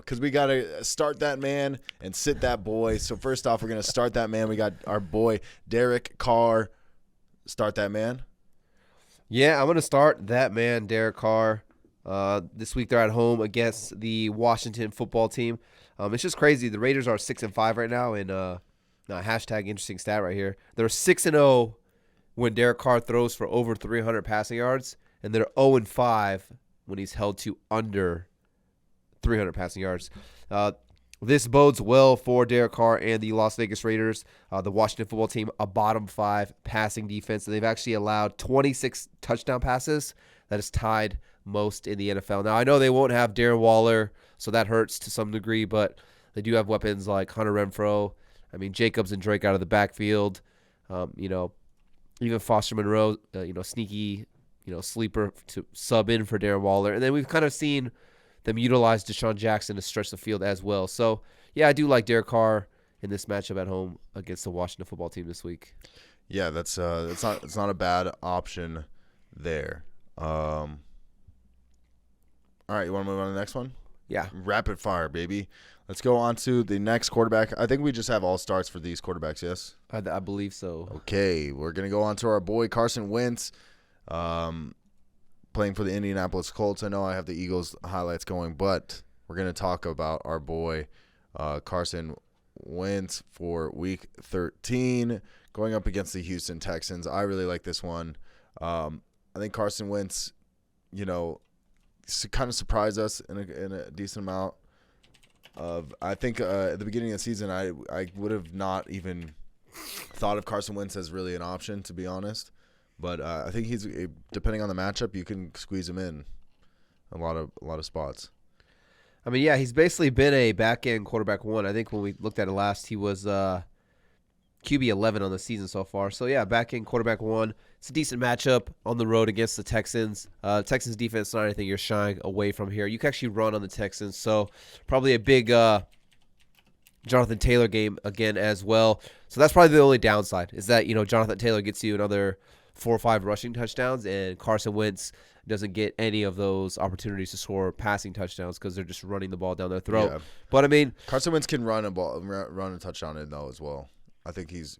because we got to start that man and sit that boy. So first off, we're going to start that man. We got our boy Derek Carr. Start that man. Yeah, I'm going to start that man, Derek Carr. This week they're at home against the Washington football team. It's just crazy. The Raiders are 6-5 right now, and hashtag interesting stat right here. They're 6-0 when Derek Carr throws for over 300 passing yards, and they're 0-5 when he's held to under 300 passing yards. This bodes well for Derek Carr and the Las Vegas Raiders. The Washington football team, a bottom 5 passing defense. They've actually allowed 26 touchdown passes. That is tied most in the NFL. Now, I know they won't have Darren Waller, so that hurts to some degree, but they do have weapons like Hunter Renfrow. I mean, Jacobs and Drake out of the backfield. Even Foster Monroe, sneaky, sleeper to sub in for Darren Waller. And then we've kind of seen them utilize Deshaun Jackson to stretch the field as well. So, yeah, I do like Derek Carr in this matchup at home against the Washington football team this week. Yeah, it's not a bad option there. All right, you want to move on to the next one? Yeah. Rapid fire, baby. Let's go on to the next quarterback. I think we just have all starts for these quarterbacks, yes? I believe so. Okay, we're going to go on to our boy Carson Wentz. Playing for the Indianapolis Colts. I know I have the Eagles highlights going, but we're going to talk about our boy Carson Wentz for Week 13 going up against the Houston Texans. I really like this one. I think Carson Wentz, kind of surprised us in a decent amount. I think at the beginning of the season, I would have not even thought of Carson Wentz as really an option, to be honest. But I think he's, depending on the matchup, you can squeeze him in a lot of spots. I mean, yeah, he's basically been a back-end quarterback one. I think when we looked at it last, he was QB 11 on the season so far. So, yeah, back-end quarterback one. It's a decent matchup on the road against the Texans. Texans defense is not anything you're shying away from here. You can actually run on the Texans, so probably a big Jonathan Taylor game again as well. So that's probably the only downside is that, Jonathan Taylor gets you another 4 or 5 rushing touchdowns, and Carson Wentz doesn't get any of those opportunities to score passing touchdowns because they're just running the ball down their throat. Yeah. But, I mean, Carson Wentz can run a touchdown in, though, as well. I think he's,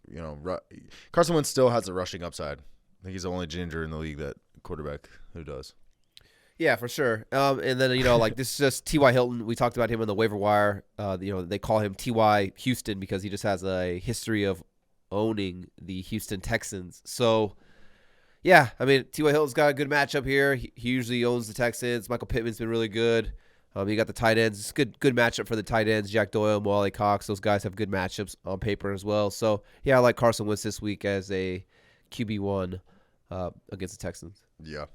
Carson Wentz still has a rushing upside. I think he's the only ginger in the league that quarterback who does. Yeah, for sure. And then, this is just T.Y. Hilton. We talked about him on the waiver wire. They call him T.Y. Houston because he just has a history of owning the Houston Texans. So, yeah, I mean, T.Y. Hilton's got a good matchup here. He usually owns the Texans. Michael Pittman's been really good. You got the tight ends. It's a good matchup for the tight ends. Jack Doyle, Wally Cox. Those guys have good matchups on paper as well. So, yeah, I like Carson Wentz this week as a QB1 against the Texans. Yeah.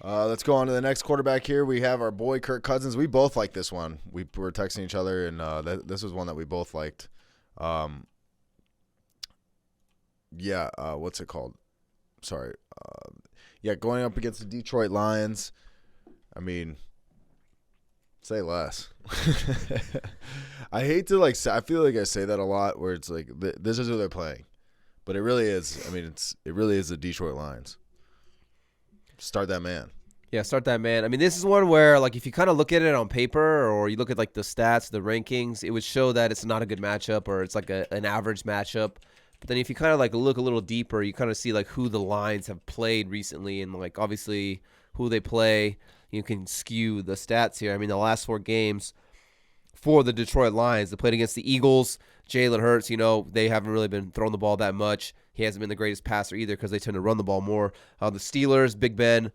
Let's go on to the next quarterback here. We have our boy Kirk Cousins. We both like this one. We were texting each other, and this was one that we both liked. What's it called? Sorry. Going up against the Detroit Lions. I mean, say less. I hate to I feel like I say that a lot where it's like this is who they're playing. But it really is. I mean, it really is the Detroit Lions. Start that man. Yeah, start that man. I mean, this is one where, if you kind of look at it on paper or you look at, the stats, the rankings, it would show that it's not a good matchup or it's, an average matchup. But then if you kind of, look a little deeper, you kind of see, who the Lions have played recently and, obviously who they play. You can skew the stats here. I mean, the last 4 games for the Detroit Lions, they played against the Eagles. Jalen Hurts, they haven't really been throwing the ball that much. He hasn't been the greatest passer either because they tend to run the ball more. The Steelers, Big Ben,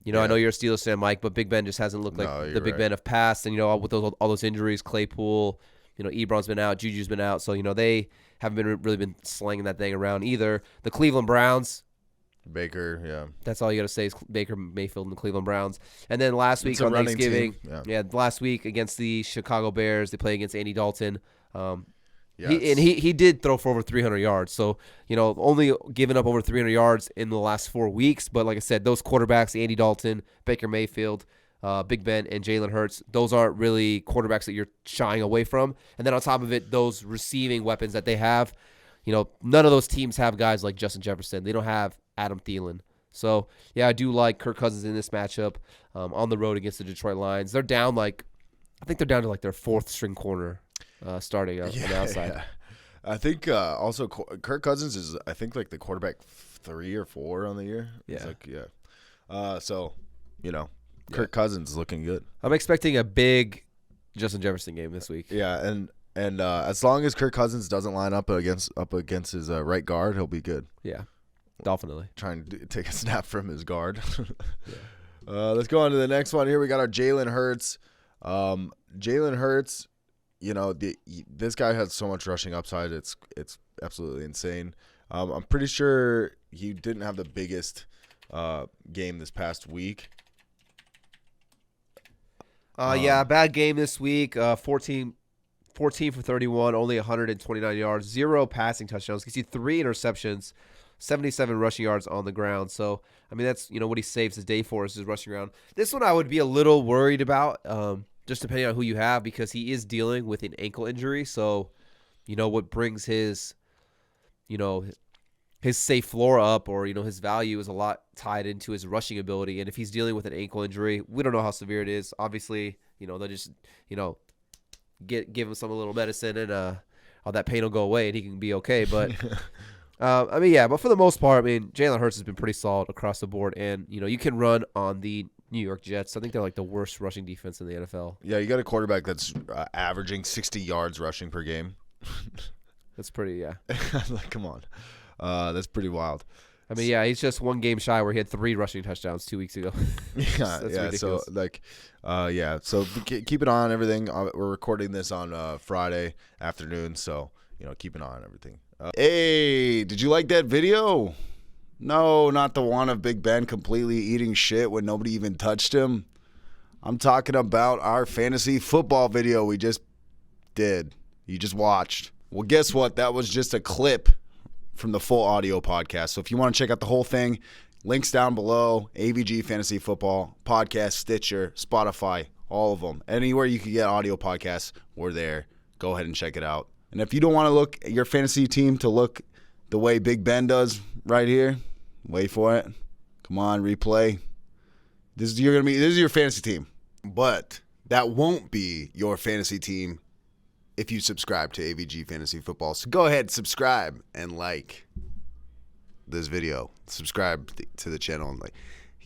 I know you're a Steelers fan, Mike, but Big Ben just hasn't looked like the Big Ben of past. And, with all those injuries, Claypool, Ebron's been out, Juju's been out. So, they haven't really been slinging that thing around either. The Cleveland Browns. Baker, yeah. That's all you got to say is Baker Mayfield and the Cleveland Browns. And then last week on Thanksgiving, last week against the Chicago Bears, they play against Andy Dalton. He did throw for over 300 yards. So, only giving up over 300 yards in the last 4 weeks. But like I said, those quarterbacks, Andy Dalton, Baker Mayfield, Big Ben, and Jalen Hurts, those aren't really quarterbacks that you're shying away from. And then on top of it, those receiving weapons that they have, none of those teams have guys like Justin Jefferson. They don't have Adam Thielen. So, yeah, I do like Kirk Cousins in this matchup on the road against the Detroit Lions. They're down I think they're down to like their fourth string corner starting on the outside. Yeah. I think also Kirk Cousins is, I think, like the quarterback 3 or 4 on the year. Yeah. It's like, so, Kirk Cousins is looking good. I'm expecting a big Justin Jefferson game this week. Yeah, and as long as Kirk Cousins doesn't line up against his right guard, he'll be good. Yeah, definitely. Trying to take a snap from his guard. Let's go on to the next one. Here we got our Jalen Hurts. Jalen Hurts, this guy has so much rushing upside. It's absolutely insane. I'm pretty sure he didn't have the biggest game this past week. Bad game this week. 14 for 31, only 129 yards, 0 passing touchdowns. Gives you 3 interceptions, 77 rushing yards on the ground. So, I mean, that's, what he saves his day for is his rushing around. This one I would be a little worried about, just depending on who you have, because he is dealing with an ankle injury. So, what brings his safe floor up, or, his value is a lot tied into his rushing ability. And if he's dealing with an ankle injury, we don't know how severe it is. Obviously, they'll just, give him some little medicine and all that pain will go away and he can be okay. But but for the most part, Jalen Hurts has been pretty solid across the board, and you can run on the New York Jets. I think they're like the worst rushing defense in the NFL. Yeah, you got a quarterback that's averaging 60 yards rushing per game. That's pretty, like, come on. That's pretty wild. He's just one game shy where he had 3 rushing touchdowns 2 weeks ago. That's ridiculous. So keep an eye on everything. We're recording this on Friday afternoon, so keep an eye on everything. Hey, did you like that video? No, not the one of Big Ben completely eating shit when nobody even touched him. I'm talking about our fantasy football video we just did. You just watched. Well, guess what? That was just a clip from the full audio podcast. So if you want to check out the whole thing, links down below. AVG Fantasy Football Podcast, Stitcher, Spotify, all of them. Anywhere you can get audio podcasts, we're there. Go ahead and check it out. And if you don't want to look at your fantasy team to look the way Big Ben does right here, wait for it. Come on, replay. This is your fantasy team. But that won't be your fantasy team if you subscribe to AVG Fantasy Football. So go ahead, subscribe and like this video. Subscribe to the channel and like.